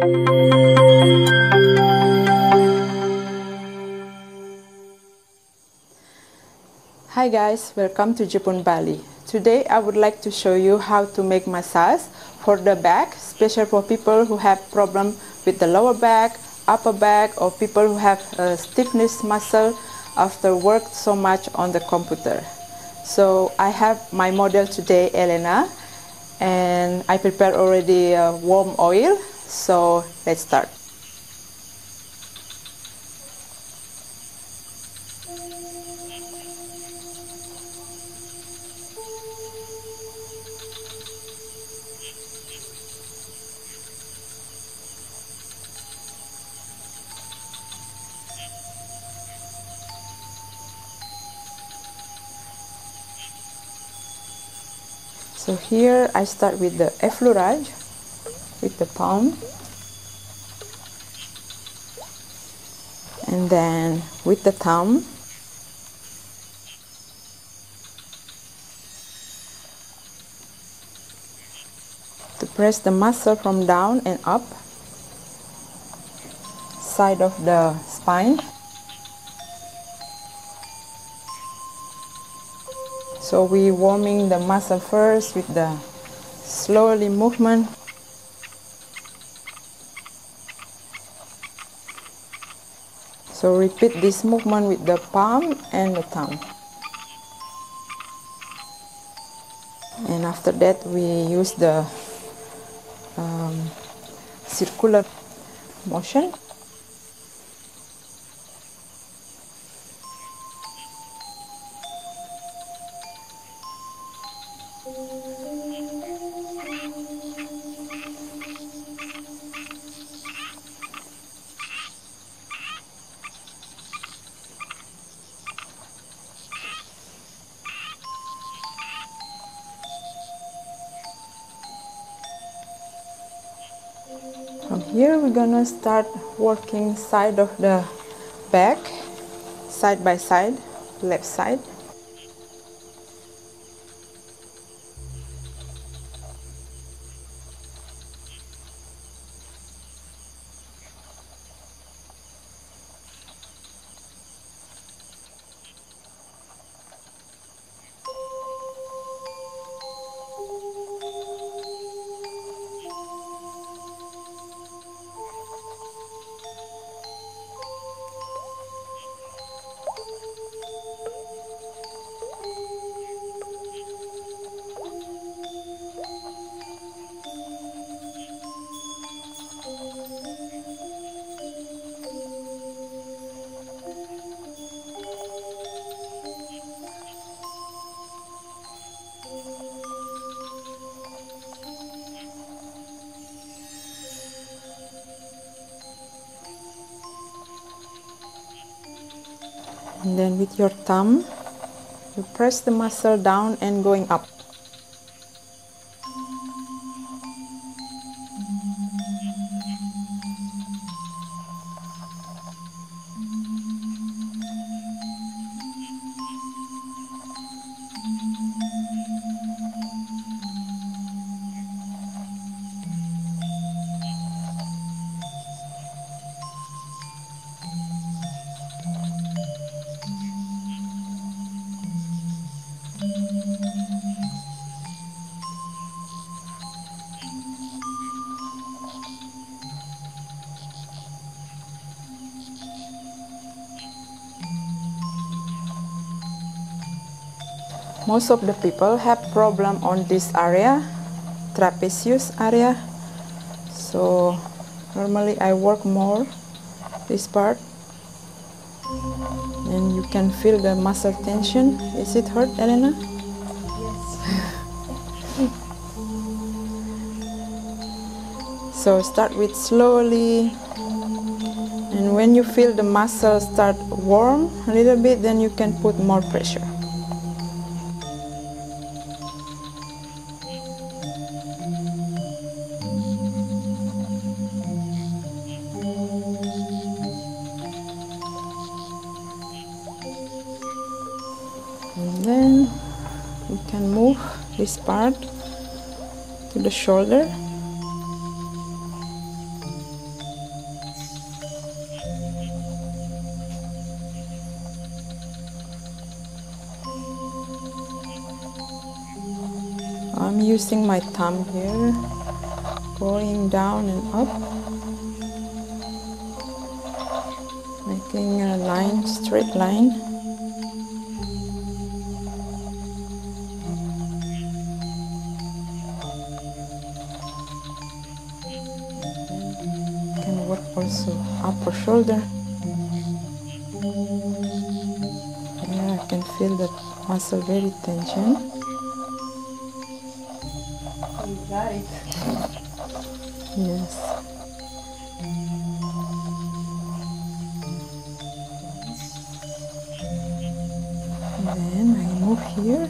Hi guys, welcome to Jepun Bali. Today I would like to show you how to make massage for the back, especially for people who have problem with the lower back, upper back, or people who have stiffness muscle after work so much on the computer. So I have my model today, Elena, and I prepared already warm oil. So let's start. So here I start with the effleurage with the palm, and then with the thumb, to press the muscle from down and up, side of the spine. So we warming the muscle first with the slowly movement. So repeat this movement with the palm and the thumb. And after that we use the circular motion. From here we're gonna start working side of the back, side by side, left side. And then with your thumb, you press the muscle down and going up. Most of the people have problem on this area, trapezius area. So normally I work more this part, and you can feel the muscle tension. Is it hurt, Elena? Yes. So start with slowly, and when you feel the muscle start warm a little bit, then you can put more pressure. And then we can move this part to the shoulder. I'm using my thumb here, going down and up, making a line, straight line. You can work also upper shoulder. Yeah, I can feel the muscle very tension. You got it. Yes. Then I move here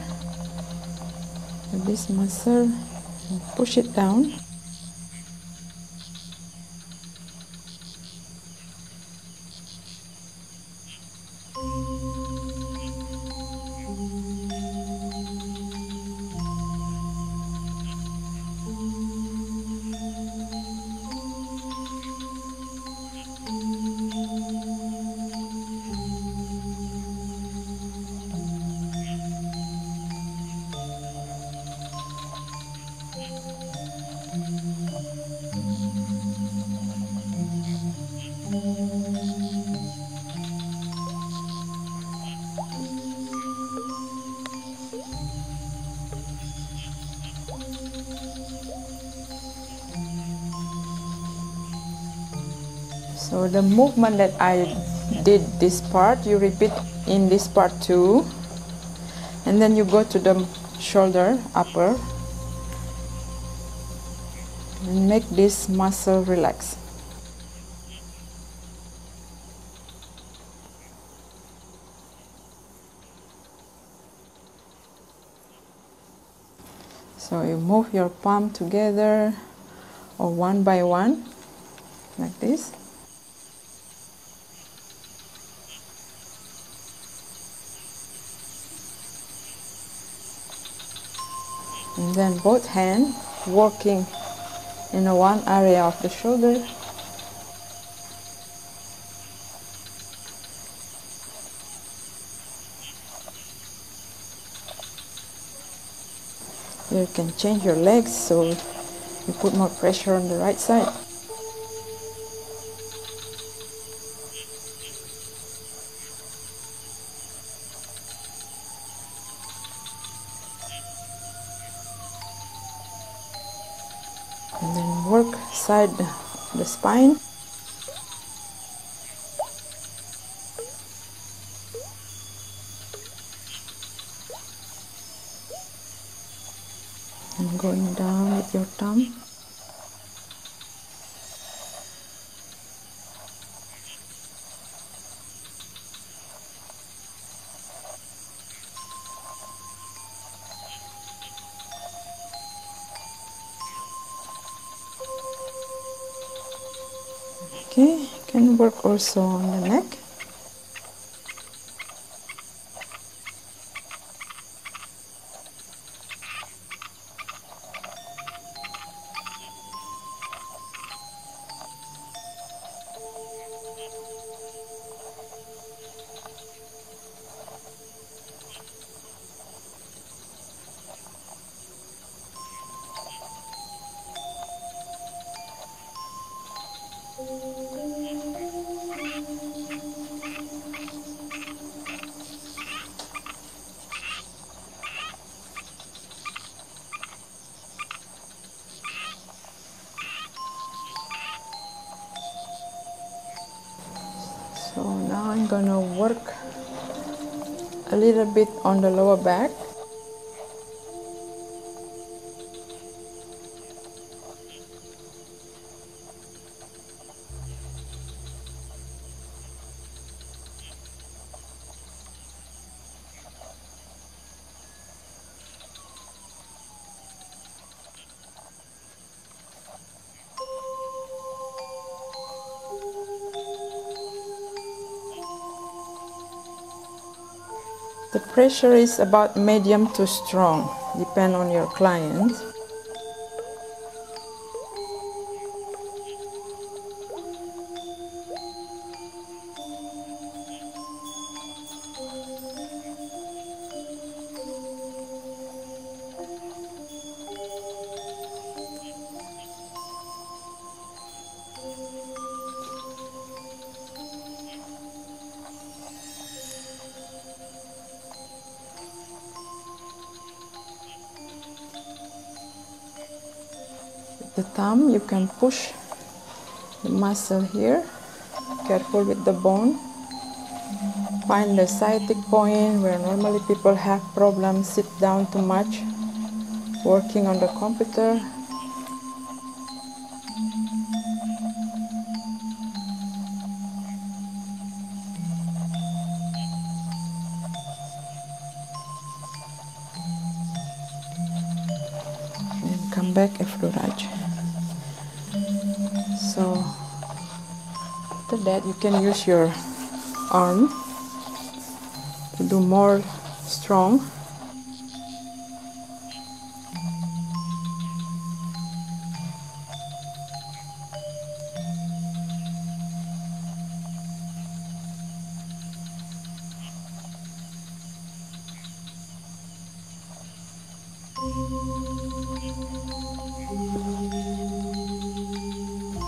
with this muscle and push it down. So the movement that I did this part, you repeat in this part too. And then you go to the shoulder, upper, and make this muscle relax. So you move your palm together or one by one, like this. And then both hands working in one area of the shoulder. You can change your legs so you put more pressure on the right side. And then work side the spine. And going down with your thumb. Okay, can work also on the neck. So now I'm gonna work a little bit on the lower back. The pressure is about medium to strong, depend on your client. the thumb, you can push the muscle here. Careful with the bone. Find the sciatic point where normally people have problems, sit down too much, working on the computer. And come back after Raj. So after that you can use your arm to do more strong.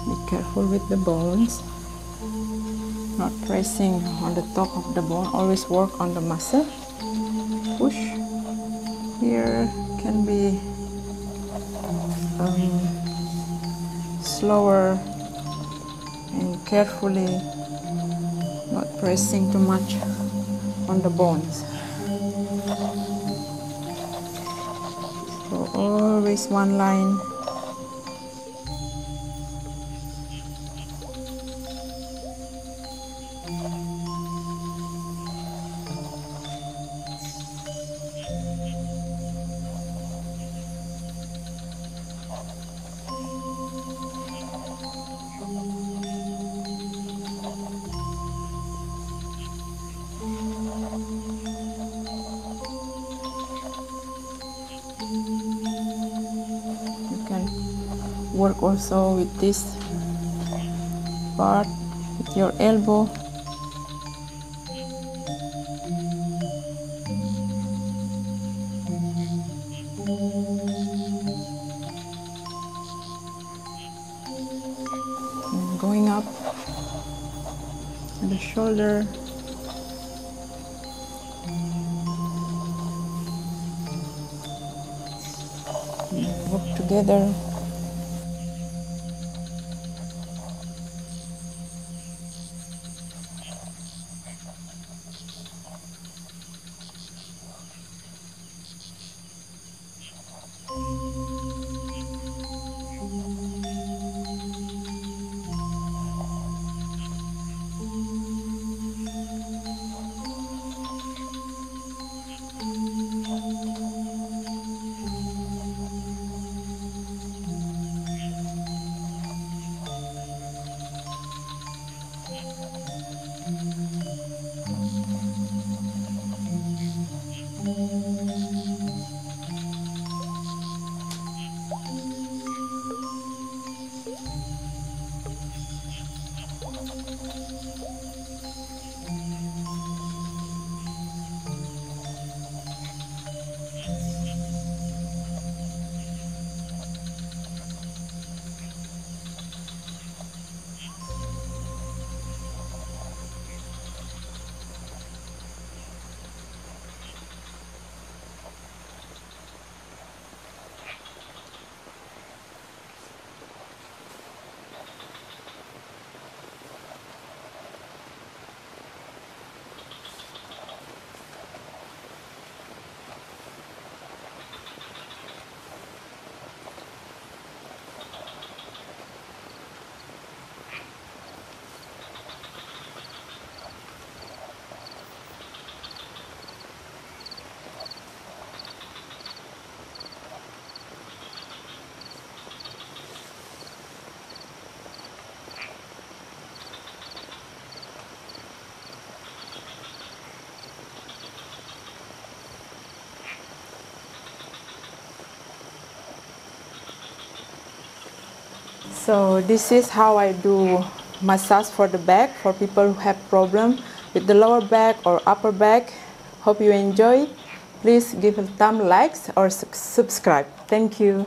Be careful with the bones, not pressing on the top of the bone. Always work on the muscle. Push. Here can be slower and carefully, not pressing too much on the bones. So always one line. Work also with this part with your elbow. And going up the shoulder. And work together. So this is how I do massage for the back for people who have problem with the lower back or upper back. Hope you enjoy. Please give a thumb likes or subscribe. Thank you.